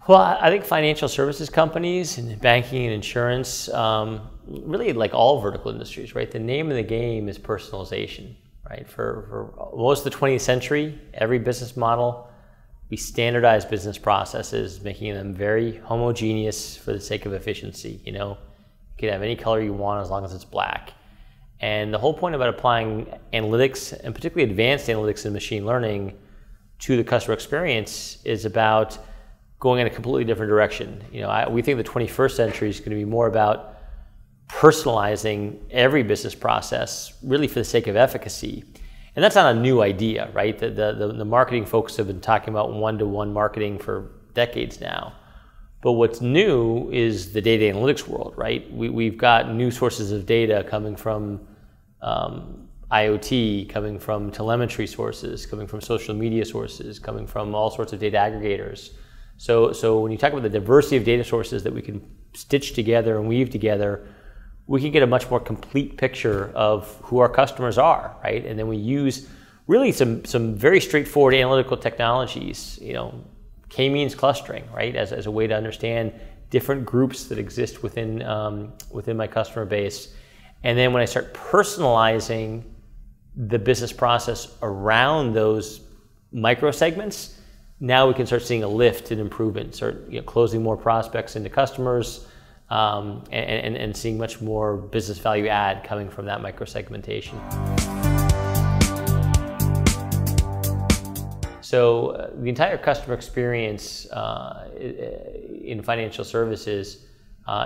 Well, I think financial services companies and banking and insurance, really like all vertical industries, right? The name of the game is personalization, right? For most of the 20th century, every business model, we standardize business processes, making them very homogeneous for the sake of efficiency. You know, you can have any color you want as long as it's black. And the whole point about applying analytics, and particularly advanced analytics and machine learning, to the customer experience is about going in a completely different direction. You know, we think the 21st century is going to be more about personalizing every business process, really for the sake of efficacy. And that's not a new idea, right? The marketing folks have been talking about one-to-one marketing for decades now. But what's new is the data analytics world, right? We've got new sources of data coming from IoT, coming from telemetry sources, coming from social media sources, coming from all sorts of data aggregators. So when you talk about the diversity of data sources that we can stitch together and weave together, we can get a much more complete picture of who our customers are, right? And then we use really some very straightforward analytical technologies, you know, k-means clustering, right, as a way to understand different groups that exist within my customer base. And then when I start personalizing the business process around those micro segments, now we can start seeing a lift and improvement, start closing more prospects into customers, and seeing much more business value add coming from that micro segmentation. So the entire customer experience in financial services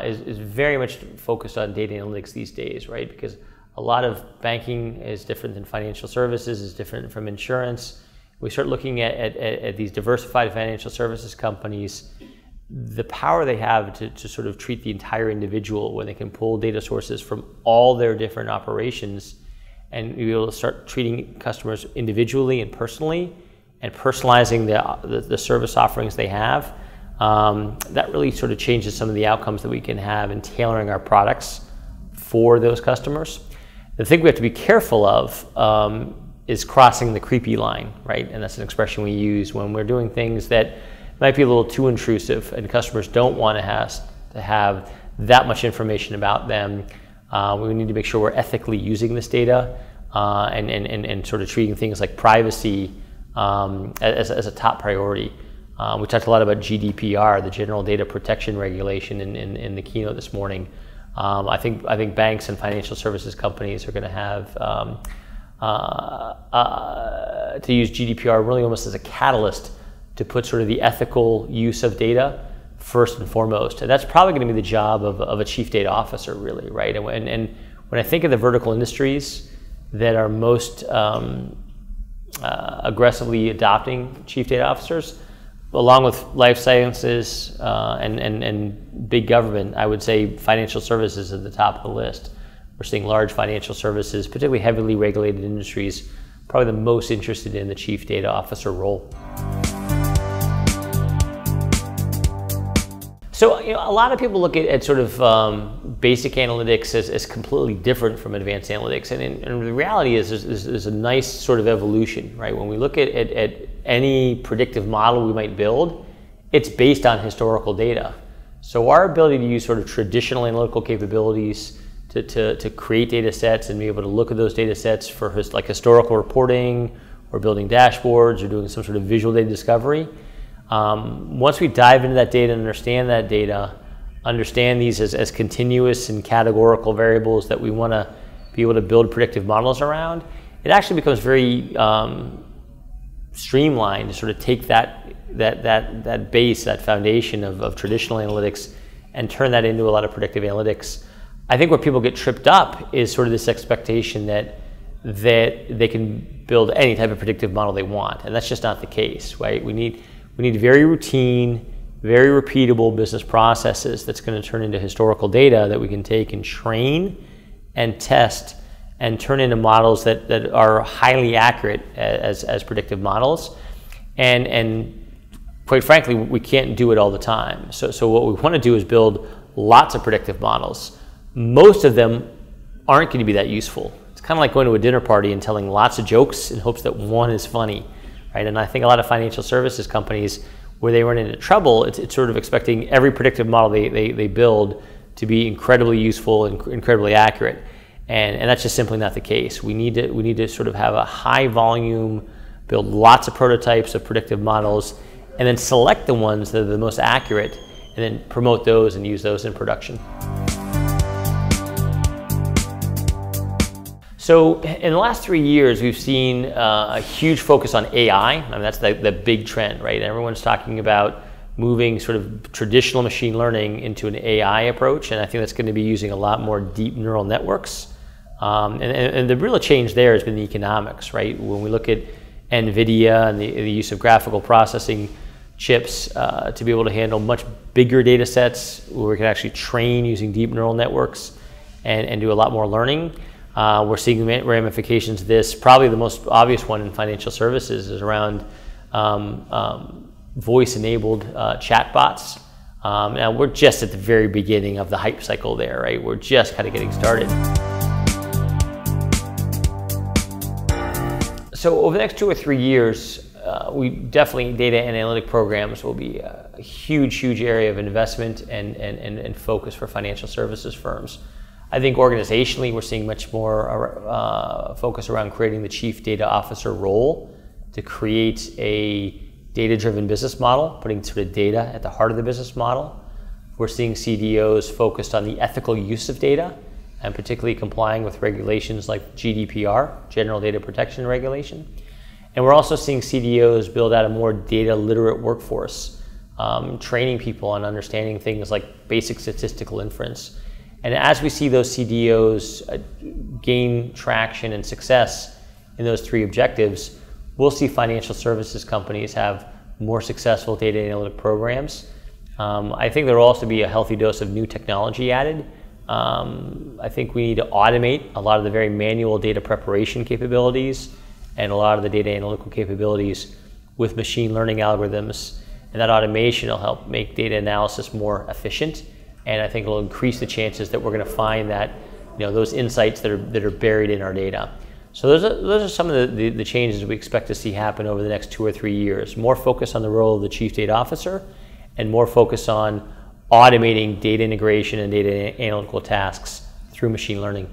is very much focused on data analytics these days, right? Because a lot of banking is different than financial services, is different from insurance. We start looking at these diversified financial services companies, the power they have to sort of treat the entire individual, when they can pull data sources from all their different operations and be able to start treating customers individually and personally, and personalizing the service offerings they have. That really sort of changes some of the outcomes that we can have in tailoring our products for those customers. The thing we have to be careful of is crossing the creepy line, right? And that's an expression we use when we're doing things that might be a little too intrusive and customers don't want to have that much information about them. We need to make sure we're ethically using this data and sort of treating things like privacy as a top priority. We talked a lot about GDPR, the General Data Protection Regulation, in the keynote this morning. I think banks and financial services companies are going to have to use GDPR really almost as a catalyst to put sort of the ethical use of data first and foremost. And that's probably going to be the job of a chief data officer, really, right? And when I think of the vertical industries that are most aggressively adopting chief data officers, along with life sciences and big government, I would say financial services is at the top of the list. We're seeing large financial services, particularly heavily regulated industries, probably the most interested in the chief data officer role. So a lot of people look at sort of basic analytics as completely different from advanced analytics, and the reality is there's a nice sort of evolution, right? When we look at any predictive model we might build, it's based on historical data. So our ability to use sort of traditional analytical capabilities to create data sets and be able to look at those data sets for like historical reporting or building dashboards or doing some sort of visual data discovery. Once we dive into that data and understand that data, understand these as continuous and categorical variables that we want to be able to build predictive models around, it actually becomes very streamlined to sort of take that base, that foundation of traditional analytics, and turn that into a lot of predictive analytics. I think where people get tripped up is sort of this expectation that they can build any type of predictive model they want, and that's just not the case, right? We need very routine, very repeatable business processes that's going to turn into historical data that we can take and train and test and turn into models that are highly accurate as predictive models. And quite frankly, we can't do it all the time. So what we want to do is build lots of predictive models. Most of them aren't going to be that useful. It's kind of like going to a dinner party and telling lots of jokes in hopes that one is funny, right? And I think a lot of financial services companies, where they run into trouble, it's sort of expecting every predictive model they build to be incredibly useful and incredibly accurate. And that's just simply not the case. We need to sort of have a high volume, build lots of prototypes of predictive models, and then select the ones that are the most accurate, and then promote those and use those in production. So in the last 3 years, we've seen a huge focus on AI. I mean, that's the big trend, right? Everyone's talking about moving sort of traditional machine learning into an AI approach, and I think that's going to be using a lot more deep neural networks. And the real change there has been the economics, right? When we look at NVIDIA and the use of graphical processing chips to be able to handle much bigger data sets, where we can actually train using deep neural networks and do a lot more learning. We're seeing ramifications of this. Probably the most obvious one in financial services is around voice-enabled chatbots. Now we're just at the very beginning of the hype cycle there, right? We're just kind of getting started. So over the next 2 or 3 years, data and analytic programs will be a huge area of investment and focus for financial services firms. I think organizationally, we're seeing much more focus around creating the chief data officer role to create a data-driven business model, putting sort of data at the heart of the business model. We're seeing CDOs focused on the ethical use of data, and particularly complying with regulations like GDPR, General Data Protection Regulation. And we're also seeing CDOs build out a more data literate workforce, training people on understanding things like basic statistical inference. And as we see those CDOs gain traction and success in those 3 objectives, we'll see financial services companies have more successful data analytic programs. I think there will also be a healthy dose of new technology added. I think we need to automate a lot of the very manual data preparation capabilities and a lot of the data analytical capabilities with machine learning algorithms. And that automation will help make data analysis more efficient. And I think it'll increase the chances that we're going to find that, those insights that are buried in our data. So those are some of the changes we expect to see happen over the next 2 or 3 years. More focus on the role of the chief data officer, and more focus on automating data integration and data analytical tasks through machine learning.